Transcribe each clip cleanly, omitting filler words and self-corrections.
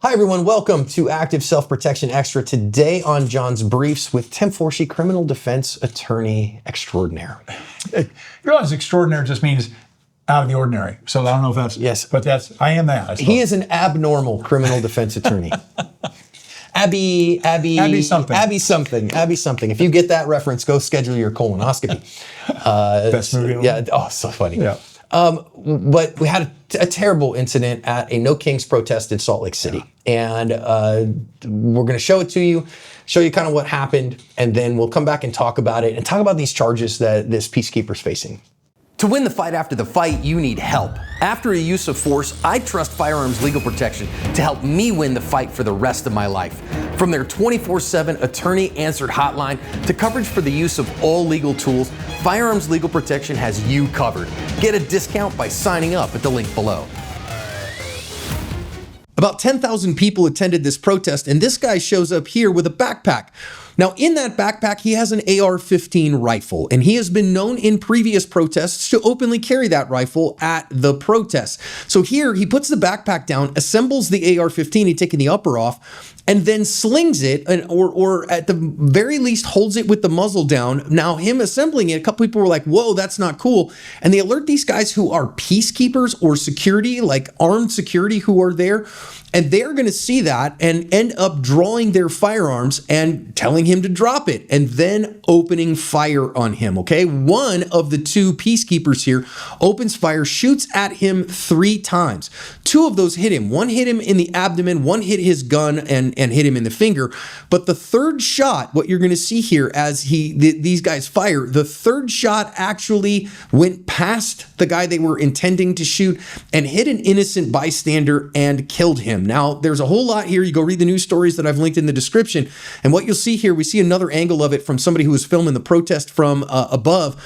Hi everyone, welcome to Active Self-Protection Extra. Today on John's Briefs with Tim Forshee, Criminal Defense Attorney Extraordinaire. You realize extraordinary just means out of the ordinary. So I don't know if that's, yes, but I am that. He is an abnormal criminal defense attorney. Abby something. If you get that reference, go schedule your colonoscopy. Best movie. Yeah. Oh, so funny. Yeah. But we had a terrible incident at a No Kings protest in Salt Lake City. And we're going to show it to you, show you kind of what happened, and then we'll come back and talk about it and talk about these charges that this peacekeeper's facing. To win the fight after the fight, you need help. After a use of force, I trust Firearms Legal Protection to help me win the fight for the rest of my life. From their 24/7 attorney-answered hotline to coverage for the use of all legal tools, Firearms Legal Protection has you covered. Get a discount by signing up at the link below. About 10,000 people attended this protest, and this guy shows up here with a backpack. Now, in that backpack, he has an AR-15 rifle, and he has been known in previous protests to openly carry that rifle at the protests. So here, he puts the backpack down, assembles the AR-15, he's taking the upper off, and then slings it, or at the very least holds it with the muzzle down. Now, him assembling it, a couple people were like, whoa, that's not cool. And they alert these guys who are peacekeepers or security, like armed security who are there, and they're going to see that and end up drawing their firearms and telling him to drop it and then opening fire on him, okay? One of the two peacekeepers here opens fire, shoots at him 3 times. 2 of those hit him. One hit him in the abdomen, one hit his gun and hit him in the finger. But the third shot, what you're going to see here as these guys fire, the third shot actually went past the guy they were intending to shoot and hit an innocent bystander and killed him. Now, there's a whole lot here. You go read the news stories that I've linked in the description. And what you'll see here, we see another angle of it from somebody who was filming the protest from above.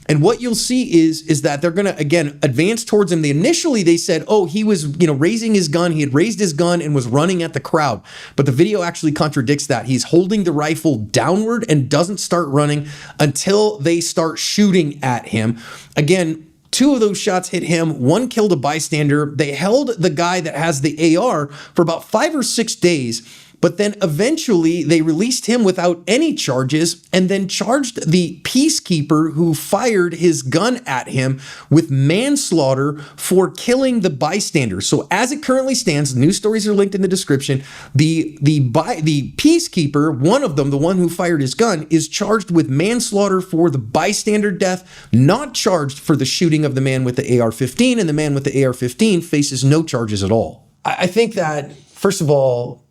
And what you'll see is that they're going to, again, advance towards him. Initially, they said, oh, he was, raising his gun. He had raised his gun and was running at the crowd. But the video actually contradicts that. He's holding the rifle downward and doesn't start running until they start shooting at him. Again, 2 of those shots hit him. 1 killed a bystander. They held the guy that has the AR for about 5 or 6 days. But then eventually they released him without any charges and then charged the peacekeeper who fired his gun at him with manslaughter for killing the bystander. So as it currently stands, news stories are linked in the description. The peacekeeper, one of them, the one who fired his gun, is charged with manslaughter for the bystander death, not charged for the shooting of the man with the AR-15, and the man with the AR-15 faces no charges at all. I think that, first of all,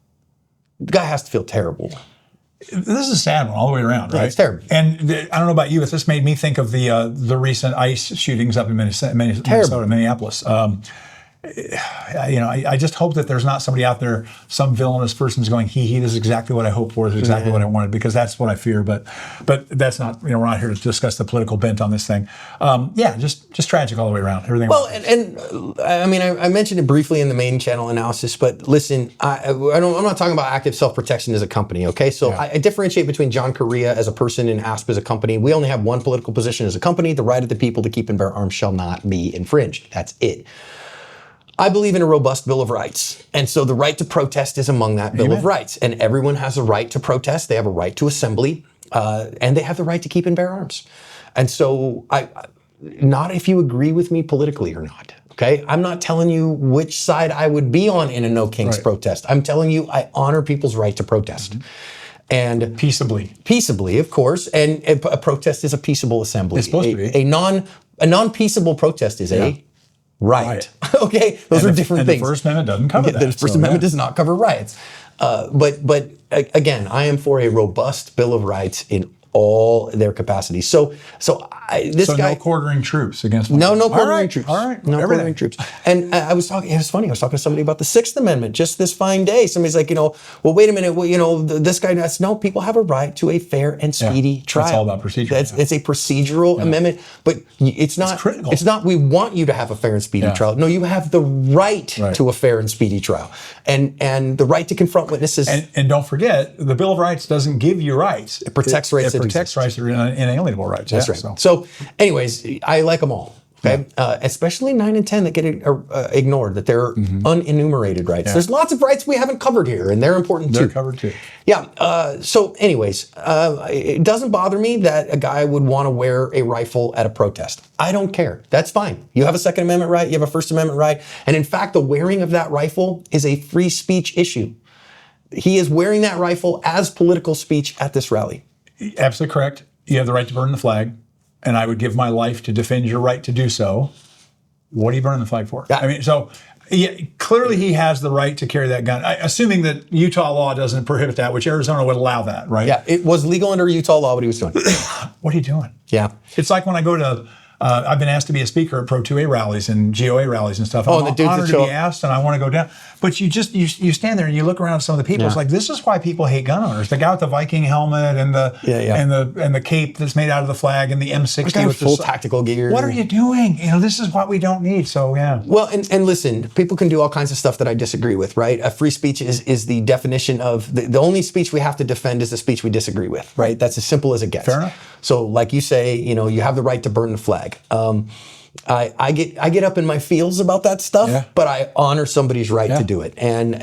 the guy has to feel terrible. This is a sad one all the way around, right? Yeah, it's terrible. And I don't know about you, but this made me think of the recent ICE shootings up in Minnesota, Minneapolis. I just hope that there's not somebody out there, some villainous person's going, this is exactly what I hoped for, this is exactly what I wanted, because that's what I fear. But that's not, we're not here to discuss the political bent on this thing. Just tragic all the way around. Everything. Well, I mentioned it briefly in the main channel analysis, but listen, I'm not talking about Active Self-Protection as a company, okay? So I differentiate between John Correa as a person and ASP as a company. We only have one political position as a company. The right of the people to keep and bear arms shall not be infringed. That's it. I believe in a robust Bill of Rights. And so the right to protest is among that Bill of Rights. And everyone has a right to protest. They have a right to assembly, and they have the right to keep and bear arms. And so not if you agree with me politically or not, okay? I'm not telling you which side I would be on in a No Kings protest. I'm telling you I honor people's right to protest. And peaceably, of course. And a protest is a peaceable assembly. It's supposed to be. A non-peacefable protest is a right. Okay, those are different things. The First Amendment doesn't cover that. The First Amendment does not cover riots. But again, I am for a robust Bill of Rights in all their capacities. So this guy, no quartering troops against no quartering troops. All right, no quartering troops. And it was funny. I was talking to somebody about the 6th Amendment just this fine day. Somebody's like, well, wait a minute. Well, this guy. No, people have a right to a fair and speedy trial. It's all about procedure. It's a procedural amendment, but it's not. It's critical. It's not. We want you to have a fair and speedy trial. No, you have the right to a fair and speedy trial, and the right to confront witnesses. And don't forget, the Bill of Rights doesn't give you rights. It protects rights. It protects rights that are inalienable rights. That's right. So anyways, I like them all. Okay, especially 9 and 10 that get ignored, that they're unenumerated rights. Yeah. There's lots of rights we haven't covered here, and they're important too. They're covered too. Yeah. So, anyways, it doesn't bother me that a guy would want to wear a rifle at a protest. I don't care. That's fine. You have a Second Amendment right. You have a First Amendment right. And in fact, the wearing of that rifle is a free speech issue. He is wearing that rifle as political speech at this rally. Absolutely correct. You have the right to burn the flag, and I would give my life to defend your right to do so. What are you burning the flag for? Yeah. I mean, so yeah, clearly he has the right to carry that gun, assuming that Utah law doesn't prohibit that, which Arizona would allow that, right? Yeah, it was legal under Utah law what he was doing. What are you doing? Yeah. It's like when I go to, I've been asked to be a speaker at Pro 2A rallies and GOA rallies and stuff. Oh, I'm the dudes honored that to show be up. asked, and I want to go down. But you stand there and you look around at some of the people. It's like, this is why people hate gun owners. The guy with the Viking helmet and the and the cape that's made out of the flag and the M60 with full the tactical gear. What are you doing? This is what we don't need. So yeah. Well, and listen, people can do all kinds of stuff that I disagree with, right? Free speech is the definition of the only speech we have to defend is the speech we disagree with, right? That's as simple as it gets. Fair enough. So, like you say, you have the right to burn the flag. I get up in my feels about that stuff, but I honor somebody's right to do it, and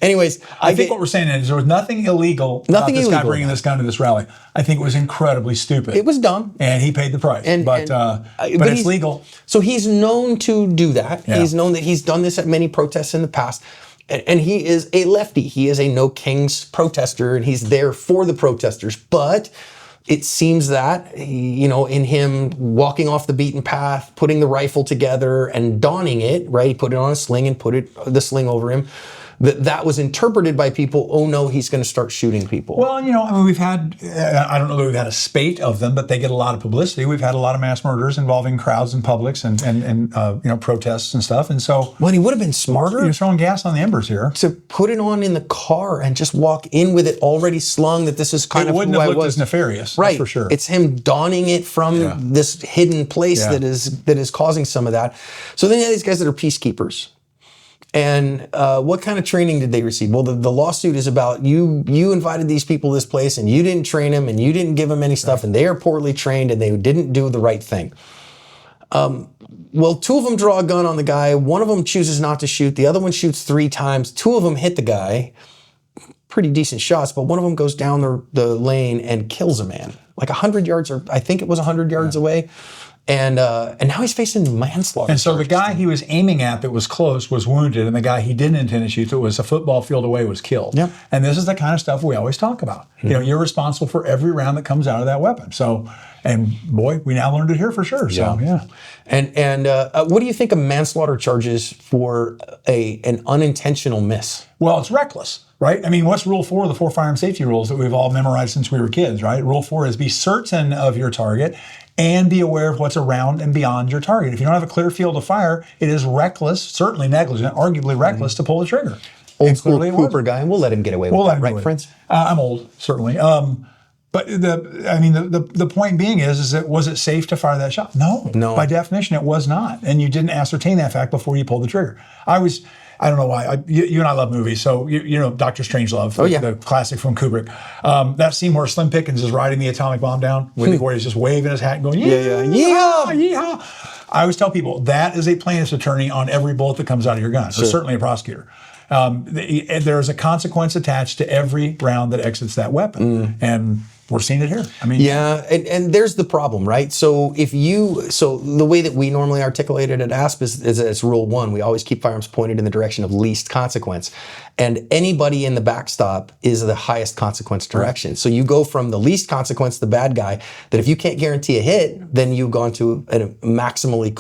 anyways, I think what we're saying is there was nothing illegal about this guy bringing this gun to this rally. I think it was incredibly stupid. It was dumb, and he paid the price. But it's legal. So he's known to do that. Yeah. He's known that he's done this at many protests in the past. And he is a lefty. He is a no kings protester, and he's there for the protesters. But it seems that, in him walking off the beaten path, putting the rifle together and donning it, right? He put it on a sling and put the sling over him. That was interpreted by people, oh no, he's going to start shooting people. Well, we've had, I don't know that we've had a spate of them, but they get a lot of publicity. We've had a lot of mass murders involving crowds and publics and protests and stuff. And so. Well, he would have been smarter. You're throwing gas on the embers here. To put it on in the car and just walk in with it already slung, that this is kind of who I was. It wouldn't have looked as nefarious, right? That's for sure. It's him donning it from this hidden place that is causing some of that. So then you have these guys that are peacekeepers. And what kind of training did they receive? Well, the lawsuit is about you invited these people to this place and you didn't train them and you didn't give them any stuff and they are poorly trained and they didn't do the right thing. Well, 2 of them draw a gun on the guy. 1 of them chooses not to shoot. The other one shoots 3 times. 2 of them hit the guy. Pretty decent shots, but 1 of them goes down the lane and kills a man. Like 100 yards, or I think it was 100 yards away. And now he's facing manslaughter. And so the guy he was aiming at that was close was wounded, and the guy he didn't intend to shoot that was a football field away was killed. Yep. And this is the kind of stuff we always talk about. You're responsible for every round that comes out of that weapon. So, and boy, we now learned it here for sure. So, yeah. And what do you think of manslaughter charges for an unintentional miss? Well, it's reckless, right? I mean, what's Rule 4 of the 4 firearm safety rules that we've all memorized since we were kids, right? Rule 4 is be certain of your target and be aware of what's around and beyond your target. If you don't have a clear field of fire, it is reckless, certainly negligent, arguably reckless to pull the trigger. Old school Cooper guy, and we'll let him get away with that, right, friends? I'm old, certainly. But the point being is that was it safe to fire that shot? No. By definition, it was not. And you didn't ascertain that fact before you pulled the trigger. I don't know why. You and I love movies, so you know Dr. Strangelove, the classic from Kubrick. That scene where Slim Pickens is riding the atomic bomb down, where he's just waving his hat and going, yeehaw. I always tell people that is a plaintiff's attorney on every bullet that comes out of your gun, or certainly a prosecutor. There is a consequence attached to every round that exits that weapon, and we're seeing it here. I mean, and there's the problem, right? So the way that we normally articulate it at ASP is it's Rule 1. We always keep firearms pointed in the direction of least consequence. And anybody in the backstop is the highest consequence direction. Right. So you go from the least consequence, the bad guy, that if you can't guarantee a hit, then you've gone to a maximally,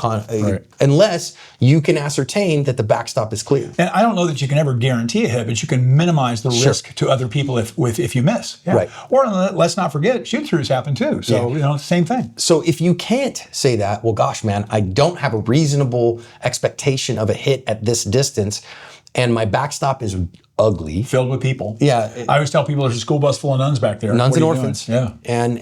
unless you can ascertain that the backstop is clear. And I don't know that you can ever guarantee a hit, but you can minimize the risk to other people if you miss. Yeah. Right. Or let's not forget, shoot-throughs happen too. So, same thing. So if you can't say that, well, gosh, man, I don't have a reasonable expectation of a hit at this distance, and my backstop is ugly. Filled with people. Yeah. I always tell people there's a school bus full of nuns back there. Nuns and orphans. Yeah. And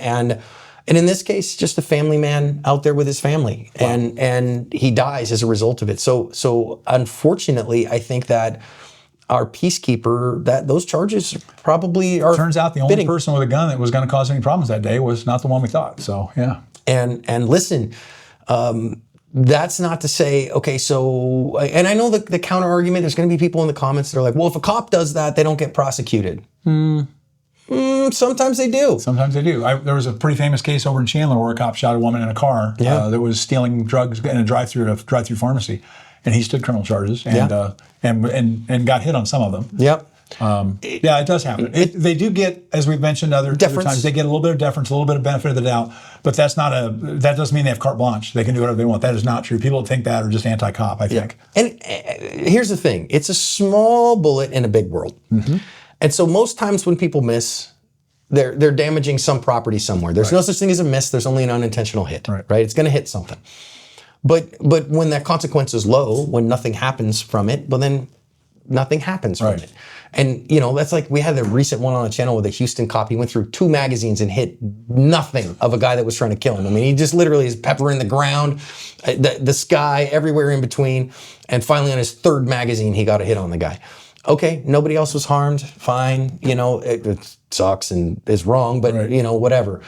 in this case, just a family man out there with his family. Wow. And he dies as a result of it. So unfortunately, I think that our peacekeeper, that those charges probably are. Turns out the only fitting. person with a gun that was going to cause any problems that day was not the one we thought. So, yeah. And listen, that's not to say, okay, so, and I know the counter argument, there's going to be people in the comments that are like, well, if a cop does that, they don't get prosecuted. Sometimes they do. Sometimes they do. There was a pretty famous case over in Chandler where a cop shot a woman in a car that was stealing drugs in a drive-through pharmacy, and he stood criminal charges and got hit on some of them. Yep. Yeah, it does happen. They do get, as we've mentioned other times, they get a little bit of deference, a little bit of benefit of the doubt, but that doesn't mean they have carte blanche. They can do whatever they want. That is not true. People that think that are just anti-cop, I think. And here's the thing. It's a small bullet in a big world. Mm-hmm. And so most times when people miss, they're damaging some property somewhere. There's no such thing as a miss. There's only an unintentional hit, right? It's going to hit something. But when that consequence is low, when nothing happens from it, well then nothing happens from it. And, that's like we had the recent one on the channel with a Houston cop. He went through 2 magazines and hit nothing of a guy that was trying to kill him. I mean, he just literally is peppering the ground, the sky, everywhere in between. And finally on his 3rd magazine, he got a hit on the guy. Okay, nobody else was harmed. Fine. It sucks and is wrong, but, whatever.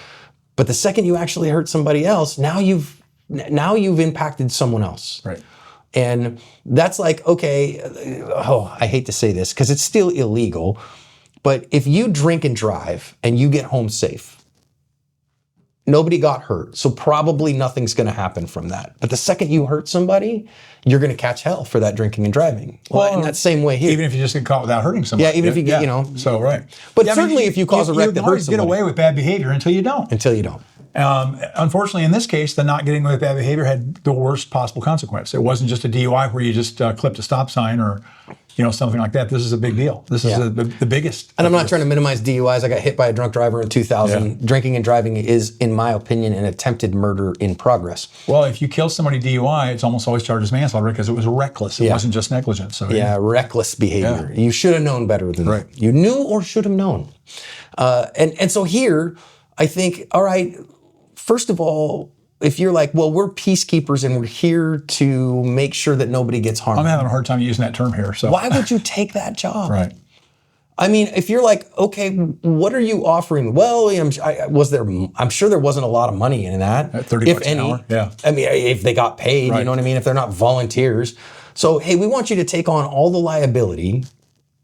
But the second you actually hurt somebody else, now you've impacted someone else. Right. And that's like, okay, I hate to say this because it's still illegal, but if you drink and drive and you get home safe, nobody got hurt. So probably nothing's going to happen from that. But the second you hurt somebody, you're going to catch hell for that drinking and driving. Well, in that same way here. Even if you just get caught without hurting somebody. Yeah, even if you get, So, right. But certainly if you cause a wreck that hurts somebody. You get away with bad behavior until you don't. Unfortunately, in this case, the not getting away with bad behavior had the worst possible consequence. It wasn't just a DUI where you just clipped a stop sign or, something like that. This is a big deal. This is the biggest. And I'm not trying to minimize DUIs. I got hit by a drunk driver in 2000. Yeah. Drinking and driving is, in my opinion, an attempted murder in progress. Well, if you kill somebody DUI, it's almost always charged as manslaughter because it was reckless. It wasn't just negligent. So reckless behavior. Yeah. You should have known better than that. You knew or should have known. And so here, I think, all right, first of all, if you're like, well, we're peacekeepers and we're here to make sure that nobody gets harmed. I'm having a hard time using that term here. So why would you take that job? Right. I mean, if you're like, okay, what are you offering? Well, I'm sure there wasn't a lot of money in that. At $30 an hour. Yeah. I mean, if they got paid, you know what I mean? If they're not volunteers. So, hey, we want you to take on all the liability.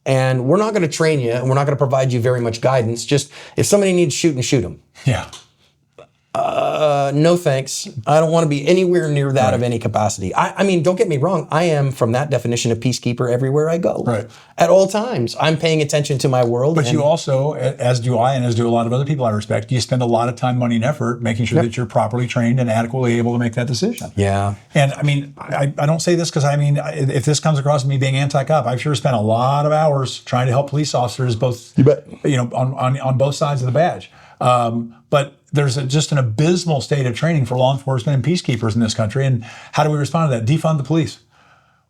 And we're not going to train you, and we're not going to provide you very much guidance. Just if somebody needs shooting, shoot them. Yeah. No thanks. I don't want to be anywhere near that of any capacity. I mean, don't get me wrong. I am, from that definition, a peacekeeper everywhere I go. Right. At all times, I'm paying attention to my world. But you also, as do I, and as do a lot of other people I respect, you spend a lot of time, money, and effort making sure that you're properly trained and adequately able to make that decision. Yeah. And I mean, I don't say this because if this comes across as me being anti-cop, I've sure spent a lot of hours trying to help police officers, both, on both sides of the badge. But there's just an abysmal state of training for law enforcement and peacekeepers in this country. And how do we respond to that? Defund the police.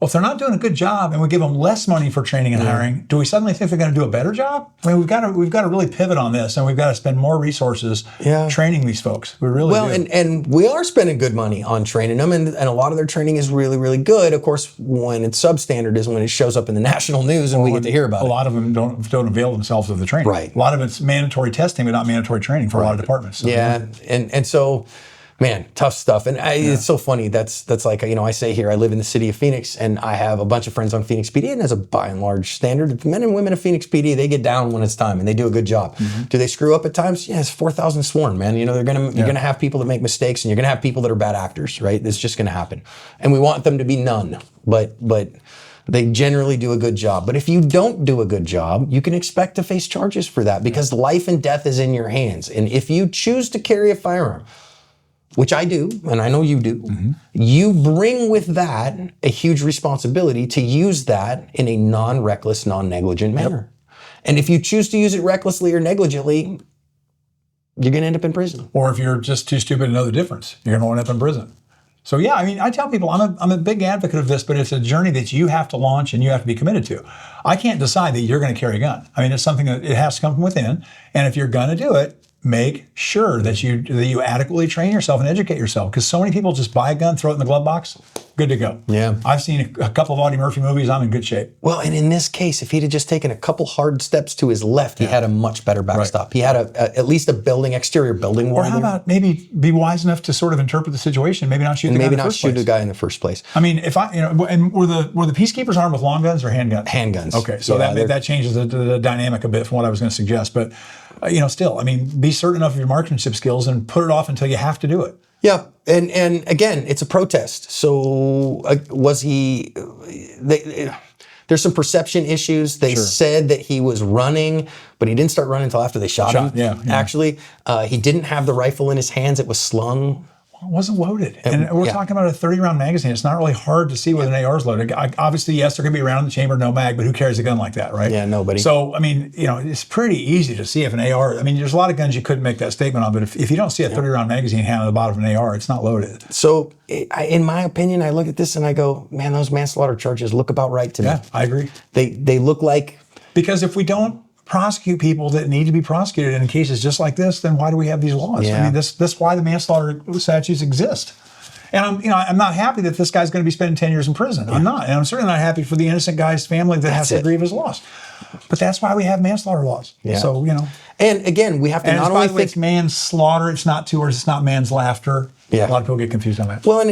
Well, if they're not doing a good job and we give them less money for training and hiring, do we suddenly think they're going to do a better job? I mean, we've got to really pivot on this, and we've got to spend more resources training these folks. We really do. And we are spending good money on training them, and a lot of their training is really, really good. Of course, when it's substandard is when it shows up in the national news and we get to hear about it. A lot of them don't avail themselves of the training. Right. A lot of it's mandatory testing, but not mandatory training for a lot of departments. So, and so. Man, tough stuff. And it's so funny. That's like, I say here, I live in the city of Phoenix, and I have a bunch of friends on Phoenix PD, and as a by and large standard, men and women of Phoenix PD, they get down when it's time, and they do a good job. Mm-hmm. Do they screw up at times? Yeah, it's 4,000 sworn, man. You're gonna have people that make mistakes, and you're gonna have people that are bad actors, right? It's just gonna happen. And we want them to be none, but they generally do a good job. But if you don't do a good job, you can expect to face charges for that, because life and death is in your hands. And if you choose to carry a firearm, which I do, and I know you do, you bring with that a huge responsibility to use that in a non-reckless, non-negligent manner. And if you choose to use it recklessly or negligently, you're going to end up in prison. Or if you're just too stupid to know the difference, you're going to end up in prison. So yeah, I mean, I tell people I'm a big advocate of this, but it's a journey that you have to launch and you have to be committed to. I can't decide that you're going to carry a gun. I mean, it's something that it has to come from within. And if you're going to do it, make sure that you adequately train yourself and educate yourself, because so many people just buy a gun, throw it in the glove box, good to go. Yeah. I've seen a couple of Audie Murphy movies. I'm in good shape. Well, and in this case, if he'd have just taken a couple hard steps to his left, he had a much better backstop. He had at least a exterior building wall. Or how about maybe be wise enough to sort of interpret the situation, maybe not shoot the guy in the first place. Maybe not shoot a guy in the first place. I mean, if I, and were the peacekeepers armed with long guns or handguns? Handguns. Okay, so that changes the dynamic a bit from what I was going to suggest. But, still, I mean, be certain enough of your marksmanship skills and put it off until you have to do it. Yeah, and again, it's a protest. So was he? There's some perception issues. They said that he was running, but he didn't start running until after they shot him. Yeah. Actually, he didn't have the rifle in his hands. It was slung. It wasn't loaded. And we're talking about a 30-round magazine. It's not really hard to see whether an AR is loaded. Obviously, yes, there could be a round in the chamber, no mag, but who carries a gun like that, right? Yeah, nobody. So, I mean, it's pretty easy to see if an AR, I mean, there's a lot of guns you couldn't make that statement on, but if you don't see a 30-round magazine hanging on the bottom of an AR, it's not loaded. So, in my opinion, I look at this and I go, man, those manslaughter charges look about right to me. Yeah, I agree. They look like... Because if we don't prosecute people that need to be prosecuted in cases just like this, then why do we have these laws? Yeah. I mean, that's why the manslaughter statutes exist. And I'm not happy that this guy's going to be spending 10 years in prison. Yeah. I'm not. And I'm certainly not happy for the innocent guy's family that has to grieve his loss. But that's why we have manslaughter laws. Yeah. So, And again, we have to not only think... it's manslaughter, it's not two words, it's not man's laughter. Yeah. A lot of people get confused on that. Well, and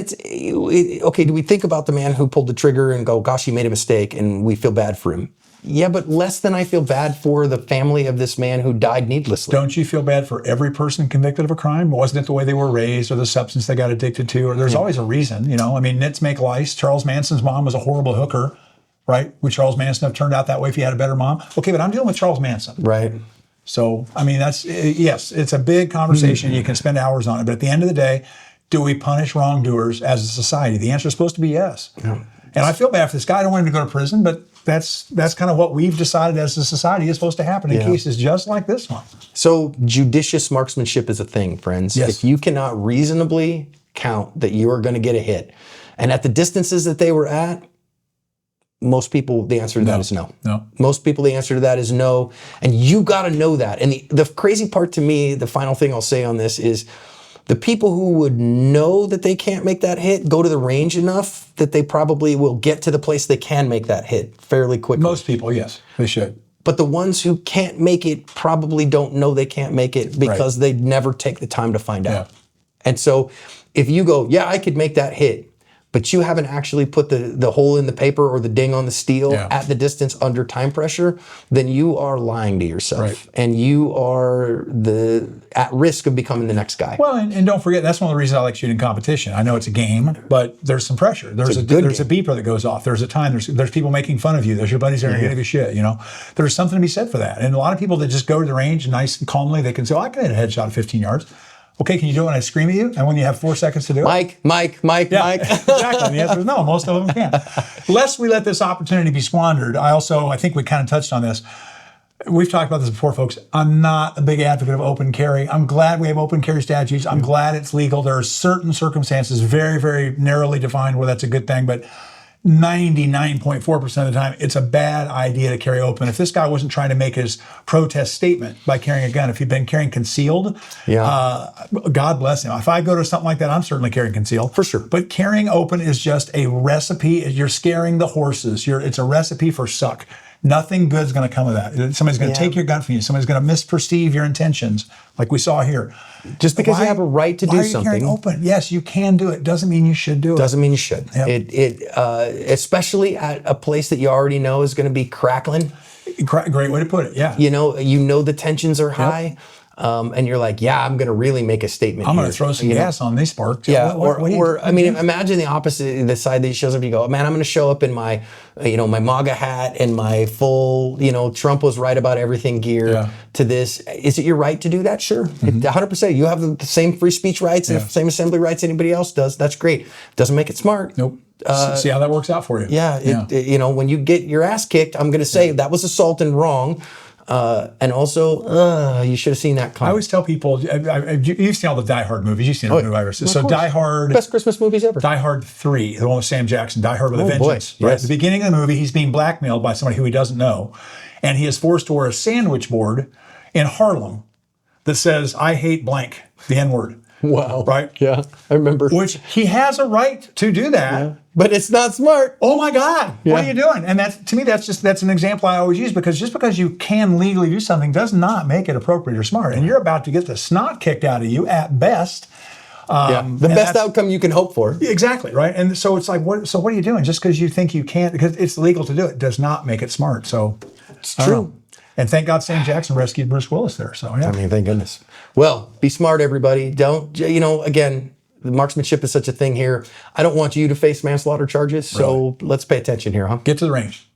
okay, do we think about the man who pulled the trigger and go, gosh, he made a mistake and we feel bad for him? Yeah, but less than I feel bad for the family of this man who died needlessly. Don't you feel bad for every person convicted of a crime? Wasn't it the way they were raised or the substance they got addicted to? Or there's always a reason, I mean, nits make lice. Charles Manson's mom was a horrible hooker, right? Would Charles Manson have turned out that way if he had a better mom? Okay, but I'm dealing with Charles Manson. Right. So, I mean, yes, it's a big conversation. You can spend hours on it. But at the end of the day, do we punish wrongdoers as a society? The answer is supposed to be yes. Yeah. And I feel bad for this guy. I don't want him to go to prison, but that's kind of what we've decided as a society is supposed to happen in cases just like this one. So judicious marksmanship is a thing, friends. Yes. If you cannot reasonably count that you are going to get a hit, and at the distances that they were at, most people, the answer to that is no. No. Most people, the answer to that is no. And you got to know that. And the crazy part to me, the final thing I'll say on this is, the people who would know that they can't make that hit go to the range enough that they probably will get to the place they can make that hit fairly quickly. Most people, yes, they should. But the ones who can't make it probably don't know they can't make it because they'd never take the time to find out. And so if you go, yeah, I could make that hit, but you haven't actually put the hole in the paper or the ding on the steel at the distance under time pressure, then you are lying to yourself. And you are at risk of becoming the next guy. Well, and don't forget, that's one of the reasons I like shooting competition. I know it's a game, but there's some pressure. There's a beeper that goes off. There's a time. There's people making fun of you. There's your buddies that are going to give you shit, There's something to be said for that. And a lot of people that just go to the range nice and calmly, they can say, I can hit a headshot at 15 yards. Okay, can you do it when I scream at you? And when you have 4 seconds to do it? Mike. Exactly. The answer is no. Most of them can't. Lest we let this opportunity be squandered, I think we kind of touched on this. We've talked about this before, folks. I'm not a big advocate of open carry. I'm glad we have open carry statutes. I'm glad it's legal. There are certain circumstances, very, very narrowly defined, where that's a good thing. But 99.4% of the time, it's a bad idea to carry open. If this guy wasn't trying to make his protest statement by carrying a gun, if he'd been carrying concealed, God bless him. If I go to something like that, I'm certainly carrying concealed. For sure. But carrying open is just a recipe. You're scaring the horses. It's a recipe for suck. Nothing good's going to come of that. Somebody's going to take your gun from you. Somebody's going to misperceive your intentions, like we saw here. Just because you have a right to do something. Why are you carrying open? Yes, you can do it. Doesn't mean you should do it. Doesn't mean you should. Yep. Especially at a place that you already know is going to be crackling. Great way to put it. Yeah. You know the tensions are high. And you're like, I'm going to really make a statement. I'm going to throw some gas on these sparks. Yeah. Imagine the opposite, the side that he shows up. You go, man, I'm going to show up in my, my MAGA hat and my full, Trump was right about everything gear to this. Is it your right to do that? Sure. 100%. You have the same free speech rights and the same assembly rights anybody else does. That's great. Doesn't make it smart. Nope. See how that works out for you. Yeah. When you get your ass kicked, I'm going to say that was assault and wrong. And also, you should have seen that coming. I always tell people, you've seen all the Die Hard movies. You've seen all the viruses. So Die Hard. Best Christmas movies ever. Die Hard 3, the one with Sam Jackson, Die Hard with a Vengeance. Right? At the beginning of the movie, he's being blackmailed by somebody who he doesn't know. And he is forced to wear a sandwich board in Harlem that says, I hate blank, the N-word. Wow. Right? Yeah, I remember. Which he has a right to do that. Yeah. But it's not smart. Oh my God, Yeah. what are you doing? And that's, to me, that's an example I always use, because just because you can legally do something does not make it appropriate or smart. And you're about to get the snot kicked out of you at best. The best outcome you can hope for. Exactly, right? And so it's like, what are you doing? Just because you think you can't, because it's legal to do it, does not make it smart. So It's true. And thank God Sam Jackson rescued Bruce Willis there. So yeah. I mean, thank goodness. Well, be smart, everybody. Don't, again, the marksmanship is such a thing here. I don't want you to face manslaughter charges, so let's pay attention here, huh? Get to the range.